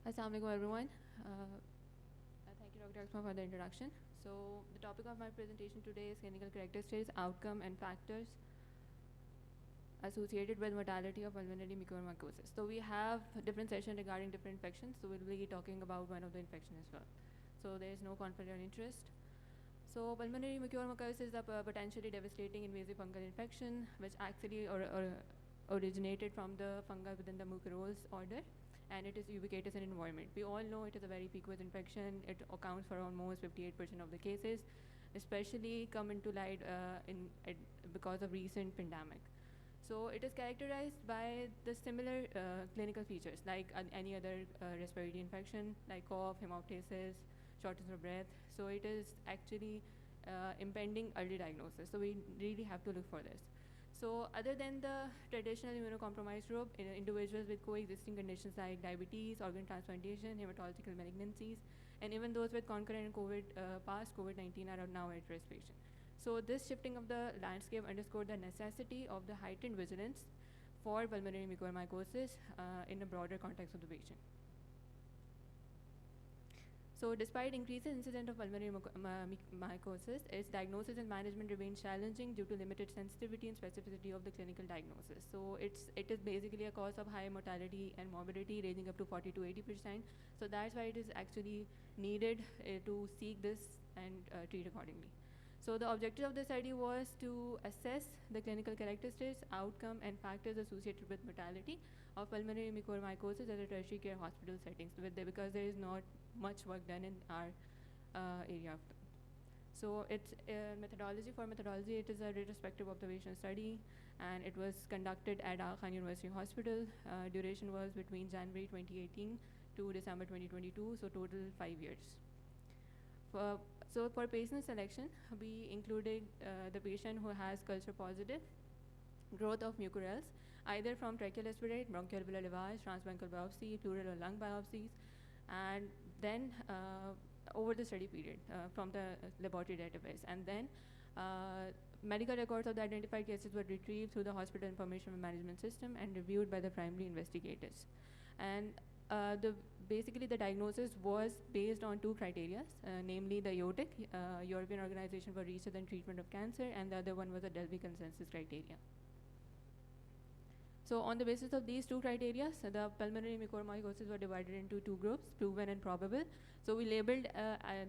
Assalamu alaikum everyone. Thank you Dr. Akmal for the introduction. So the topic of my presentation today is clinical characteristics, outcome and factors associated with mortality of pulmonary mucormycosis. So we have different sessions regarding different infections. So we'll be talking about one of the infection as well. So there is no conflict of interest. So pulmonary mucormycosis is a potentially devastating invasive fungal infection which actually originated from the fungi within the mucorales order, and it is ubiquitous in environment. We all know it is a very frequent infection. It accounts for almost 58% of the cases, especially come into light because of recent pandemic. So it is characterized by the similar clinical features like any other respiratory infection, like cough, hemoptysis, shortness of breath. So it is actually impending early diagnosis. So we really have to look for this. So other than the traditional immunocompromised group, individuals with coexisting conditions like diabetes, organ transplantation, hematological malignancies, and even those with concurrent past COVID-19 are now at risk patients. So this shifting of the landscape underscored the necessity of the heightened vigilance for pulmonary mucormycosis in a broader context of the patient. So despite increased incidence of pulmonary mycosis, its diagnosis and management remains challenging due to limited sensitivity and specificity of the clinical diagnosis. So it is basically a cause of high mortality and morbidity ranging up to 40 to 80%. So that's why it is actually needed to seek this and treat accordingly. So the objective of the study was to assess the clinical characteristics, outcome, and factors associated with mortality of pulmonary mucormycosis at a tertiary care hospital settings because there is not much work done in our area. So it's methodology, it is a retrospective observational study, and it was conducted at Aga Khan University Hospital. Duration was between January 2018 to December 2022, so total 5 years. So for patient selection, we included the patient who has culture positive growth of mucorales, either from tracheal aspirate, bronchoalveolar lavage, transbronchial biopsy, pleural or lung biopsies, and then over the study period from the laboratory database. And then medical records of the identified cases were retrieved through the hospital information management system and reviewed by the primary investigators. And basically the diagnosis was based on two criteria, namely the EOTIC, European Organization for Research and Treatment of Cancer, and the other one was the Delphi consensus criteria. So on the basis of these two criteria, so the pulmonary mucormycosis were divided into two groups, proven and probable. So we labeled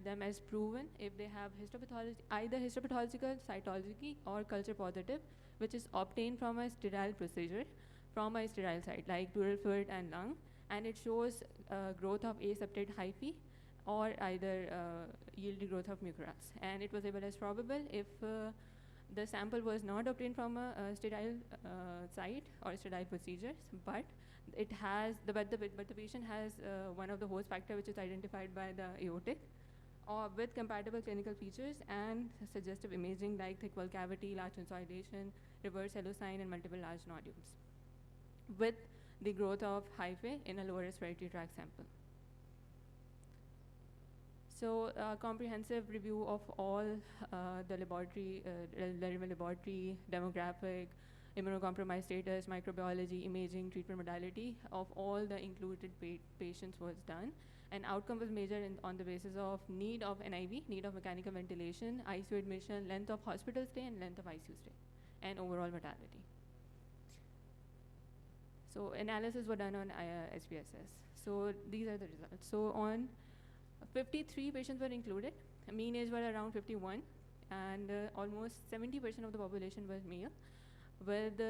them as proven if they have histopathology, either histopathological, cytology, or culture positive, which is obtained from a sterile procedure from a sterile site like pleural fluid and lung, and it shows growth of aseptate hyphae or either yielded growth of mucorales. And it was labeled as probable if the sample was not obtained from a sterile site or sterile procedures, but it has but the patient has one of the host factor which is identified by the aortic, or with compatible clinical features and suggestive imaging like thick wall cavity, large consolidation, reverse hallocine, and multiple large nodules, with the growth of hyphae in a lower respiratory tract sample. So comprehensive review of all the laboratory, relevant laboratory, demographic, immunocompromised status, microbiology, imaging, treatment modality of all the included patients was done. And outcome was measured on the basis of need of NIV, need of mechanical ventilation, ICU admission, length of hospital stay, and length of ICU stay, and overall mortality. So analysis were done on SPSS. So these are the results. So on 53 patients were included. Mean age were around 51, and almost 70% of the population was male, with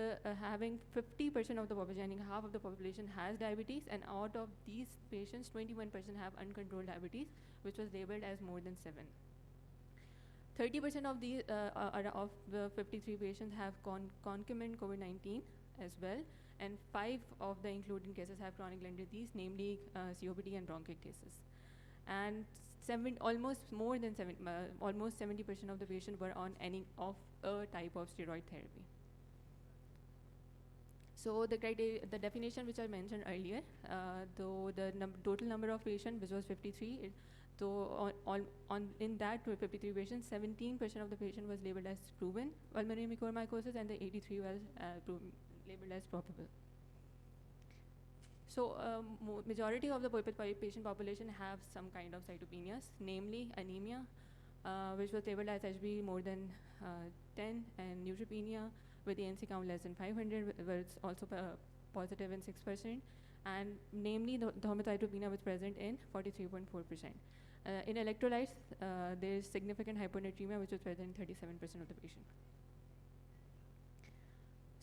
having 50% of the population, half of the population has diabetes, and out of these patients, 21% have uncontrolled diabetes, which was labeled as more than 7. 30% of the 53 patients have concomitant COVID-19 as well, and 5 of the included cases have chronic lung disease, namely COPD and bronchiectasis. And almost 70% of the patients were on any of a type of steroid therapy. So the definition which I mentioned earlier, though the total number of patients, which was 53, so in that 53 patients, 17% of the patient was labeled as proven pulmonary mucormycosis, and the 83 was labeled as probable. So majority of the patient population have some kind of cytopenias, namely anemia, which was labeled as HB more than 10, and neutropenia with ANC count less than 500, where it's also positive in 6%, and namely the thrombocytopenia was present in 43.4%. In electrolytes, there is significant hyponatremia, which was present in 37% of the patient.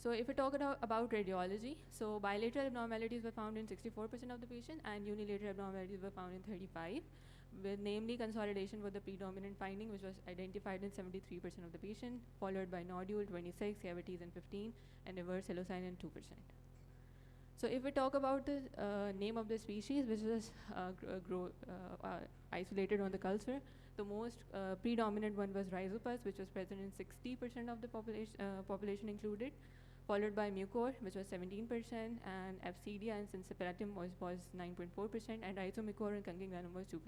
So if we talk about radiology, so bilateral abnormalities were found in 64% of the patient, and unilateral abnormalities were found in 35%, with namely consolidation was the predominant finding, which was identified in 73% of the patient, followed by nodule 26, cavities in 15, and reverse psilocybin in 2%. So if we talk about the name of the species, which was isolated on the culture, the most predominant one was Rhizopus, which was present in 60% of the population included, followed by Mucor, which was 17%, and Absidia and Syncytium was 9.4%, and Rhizomycor and Conkinganum was 2%.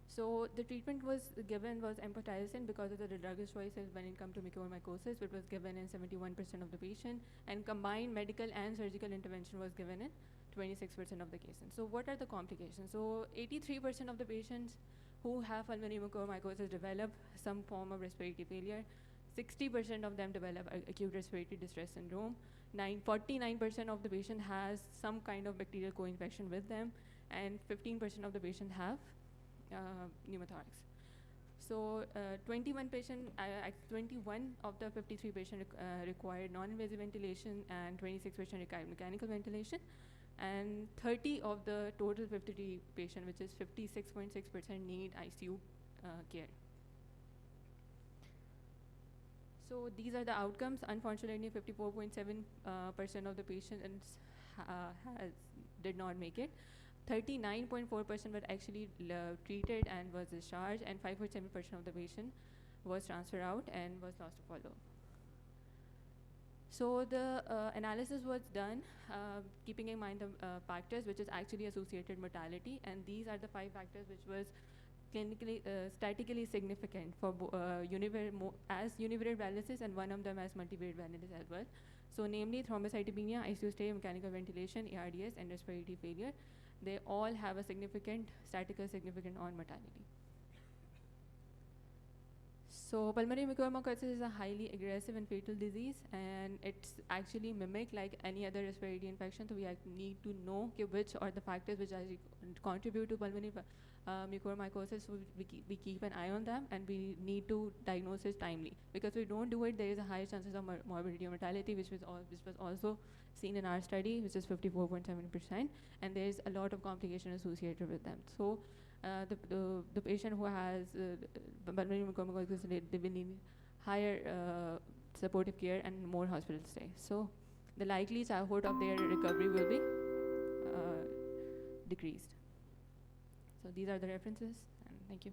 So the treatment was given was amphotericin because of the drug choices when it comes to mucormycosis, which was given in 71% of the patient, and combined medical and surgical intervention was given in 26% of the cases. So what are the complications? So 83% of the patients who have pulmonary mucormycosis develop some form of respiratory failure. 60% of them develop acute respiratory distress syndrome. 49% of the patient has some kind of bacterial co-infection with them, and 15% of the patient have pneumothorax. So 21 of the 53 patients required non-invasive ventilation, and 26 patients required mechanical ventilation, and 30 of the total 53 patients, which is 56.6%, need ICU care. So these are the outcomes. Unfortunately, 54.7% of the patients did not make it. 39.4% were actually treated and was discharged, and 5.7% of the patient was transferred out and was lost to follow. So the analysis was done keeping in mind the factors which is actually associated mortality, and these are the 5 factors which was clinically statistically significant for univariate varices, and one of them as multivariate varices as well. So namely thrombocytopenia, ICU stay, mechanical ventilation, ARDS, and respiratory failure. They all have a statistical significant on mortality. So pulmonary mucormycosis is a highly aggressive and fatal disease, and it's actually mimic like any other respiratory infection. So we need to know which are the factors which contribute to pulmonary mucormycosis. So we keep an eye on them, and we need to diagnose it timely. Because if we don't do it, there is a higher chances of morbidity or mortality, which was also seen in our study, which is 54.7%, and there is a lot of complication associated with them. So the patient who has pulmonary mucormycosis, they will need higher supportive care and more hospital stay. So the likely childhood of their recovery will be decreased. So these are the references, and thank you.